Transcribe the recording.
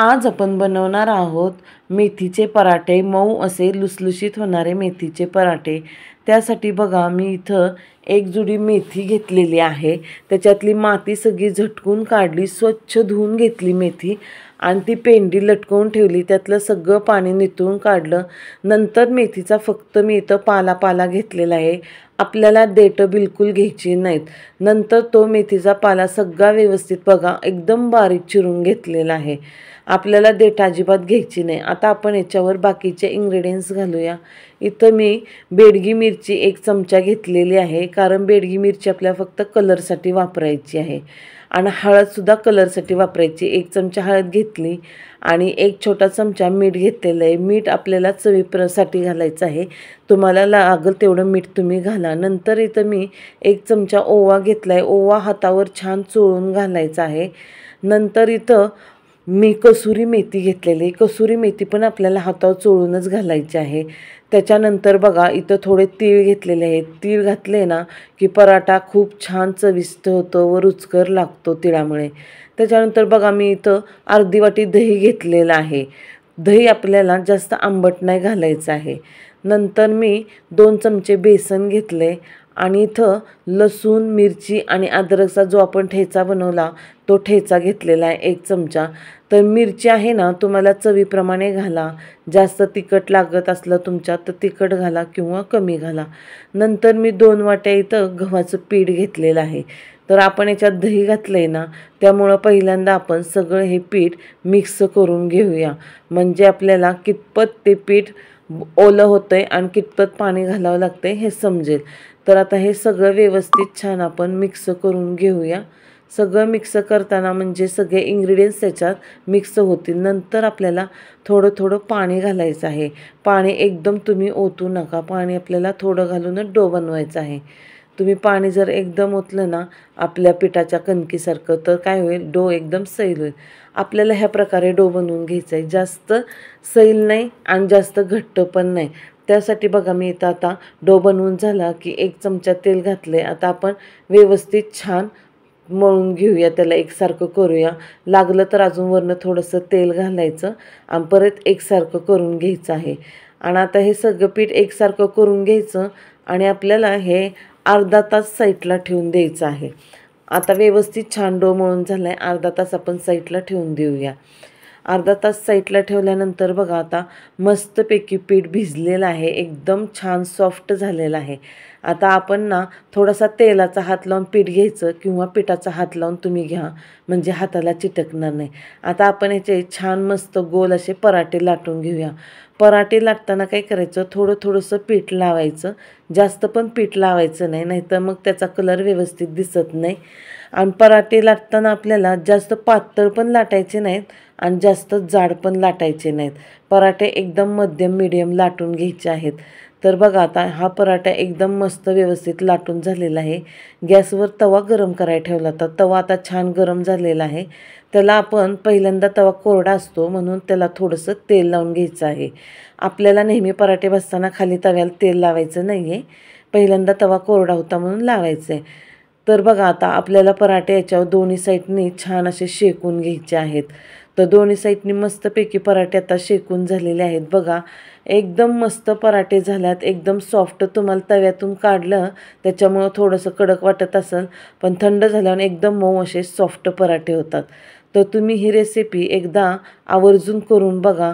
आज आपण बनवणार आहोत मेथीचे पराठे, मऊ असे लुसलुशीत होणारे मेथीचे पराठे। त्यासाठी बघा मी इथं एक जुडी मेथी घेतलेली आहे। त्याच्यातली माती सगळी झटकून काढली, स्वच्छ धुवून घेतली मेथी आणि ती पेंडी लटकवून ठेवली, त्यातलं सगळं पाणी निथळून काढलं। नंतर मेथीचा फक्त मी इथं पाला घेतलेला आहे, आपल्याला देठं बिलकुल घ्यायची नाहीत। नंतर तो मेथीचा पाला सगळा व्यवस्थित बघा एकदम बारीक चिरून घेतलेला आहे, आपल्याला देठ अजिबात घ्यायची नाही। आता आपण याच्यावर बाकीचे इन्ग्रेडियंट्स घालूया। इथं मी बेडगी मिरची 1 चमचा घेतलेली आहे, कारण बेडगी मिरची आपल्याला फक्त कलरसाठी वापरायची आहे। आणि हळदसुद्धा कलरसाठी वापरायची, 1 चमचा हळद घेतली आणि 1 छोटा चमचा मीठ घेतलेलं आहे। मीठ आपल्याला चवीसाठी घालायचं आहे, तुम्हाला लागेल तेवढं मीठ तुम्ही घाला। नंतर इथं मी 1 चमचा ओवा घेतला आहे, ओवा हातावर छान चोळून घालायचा आहे। नंतर इथं मी कसुरी मेथी घेतलेली, कसुरी मेथी पण आपल्याला हातावर चोळूनच घालायची आहे। त्याच्यानंतर बघा इथं थोडे तीळ घेतलेले आहेत, तीळ घातले ना की पराठा खूप छान चविष्ट होतो व रुचकर लागतो तिळामुळे। त्याच्यानंतर बघा मी इथं अर्धी वाटी दही घेतलेलं आहे, दही आपल्याला जास्त आंबट नाही घालायचं आहे। नंतर मी 2 चमचे बेसन घेतले आणि इथं लसूण, मिरची आणि अद्रकचा जो आपण ठेचा बनवला तो ठेचा घेतलेला आहे 1 चमचा। तर मिरची आहे ना तुम्हाला चवीप्रमाणे घाला, जास्त तिखट लागत असलं तुमच्या तर तिखट घाला किंवा कमी घाला। नंतर मी 2 वाट्या इथं गव्हाचं पीठ घेतलेलं आहे। तर आपण याच्यात दही घातलं आहे ना, त्यामुळं पहिल्यांदा आपण सगळं हे पीठ मिक्स करून घेऊया, म्हणजे आपल्याला कितपत ते पीठ ओलं होतं आहे आणि कितपत पाणी घालावं लागतं आहे हे समजेल। तर आता हे सगळं व्यवस्थित छान आपण मिक्स करून घेऊया। सगळं मिक्स करताना म्हणजे सगळे इन्ग्रेडियंट्स त्याच्यात मिक्स होतील। नंतर आपल्याला थोडं थोडं पाणी घालायचं आहे, पाणी एकदम तुम्ही ओतू नका, पाणी आपल्याला थोडं घालूनच डो बनवायचा आहे। तुम्ही पाणी जर एकदम ओतलं ना आपल्या पिठाच्या कणकीसारखं तर काय होईल, डो एकदम सैल होईल। आपल्याला ह्या प्रकारे डो बनवून घ्यायचा आहे, जास्त सैल नाही आणि जास्त घट्ट पण नाही। त्यासाठी बघा मी इथं आता डो बनवून झाला की 1 चमचा तेल घातले। आता आपण व्यवस्थित छान मळून घेऊया, त्याला एकसारखं करूया। लागलं तर अजून वरनं थोडंसं तेल घालायचं आणि परत एकसारखं करून घ्यायचं आहे। आणि आता हे सगळं पीठ एकसारखं करून घ्यायचं आणि आपल्याला हे अर्धा तास साईडला ठेवून द्यायचं आहे। आता व्यवस्थित छान डो मळून झाला आहे, अर्धा तास आपण साईडला ठेवून देऊया। अर्धा तास साईडला ठेवल्यानंतर बघा आता मस्तपैकी पीठ भिजलेलं आहे, एकदम छान सॉफ्ट झालेलं आहे। आता आपण ना थोडासा तेलाचा हात लावून पीठ घ्यायचं किंवा पिठाचा हात लावून तुम्ही घ्या, म्हणजे हाताला चिटकणार नाही। आता आपण याचे छान मस्त गोल असे पराठे लाटून घेऊया। पराठे लाटताना काय करायचं, थोडंसं पीठ लावायचं, जास्त पण पीठ लावायचं नाही, नाहीतर मग त्याचा कलर व्यवस्थित दिसत नाही। आणि पराठे लाटताना आपल्याला जास्त पातळ पण लाटायचे नाहीत आणि जास्त जाड पण लाटायचे नाहीत, पराठे एकदम मध्यम मीडियम लाटून घ्यायचे आहेत। तर बघा आता हा पराठा एकदम मस्त व्यवस्थित लाटून झालेला आहे। गॅसवर तवा गरम करायला ठेवला होता, तवा आता छान गरम झालेला आहे। त्याला आपण पहिल्यांदा तवा कोरडा असतो म्हणून त्याला थोडंसं तेल लावून घ्यायचं आहे। आपल्याला नेहमी पराठे भाजताना खाली तव्याला तेल लावायचं नाही आहे, पहिल्यांदा तवा कोरडा होता म्हणून लावायचं आहे। तर बघा आता आपल्याला पराठे याच्यावर दोन्ही साईडनी छान असे शेकून घ्यायचे आहेत। तर दोन्ही साईडनी मस्तपैकी पराठे आता शेकून झालेले आहेत बघा, एकदम मस्त पराठे झाल्यात, एकदम सॉफ्ट। तुम्हाला तव्यातून काढलं त्याच्यामुळं थोडंसं कडक वाटत असेल, पण थंड झाल्यावर एकदम मऊ असे सॉफ्ट पराठे होतात। तर तुम्ही ही रेसिपी एकदा आवर्जून करून बघा।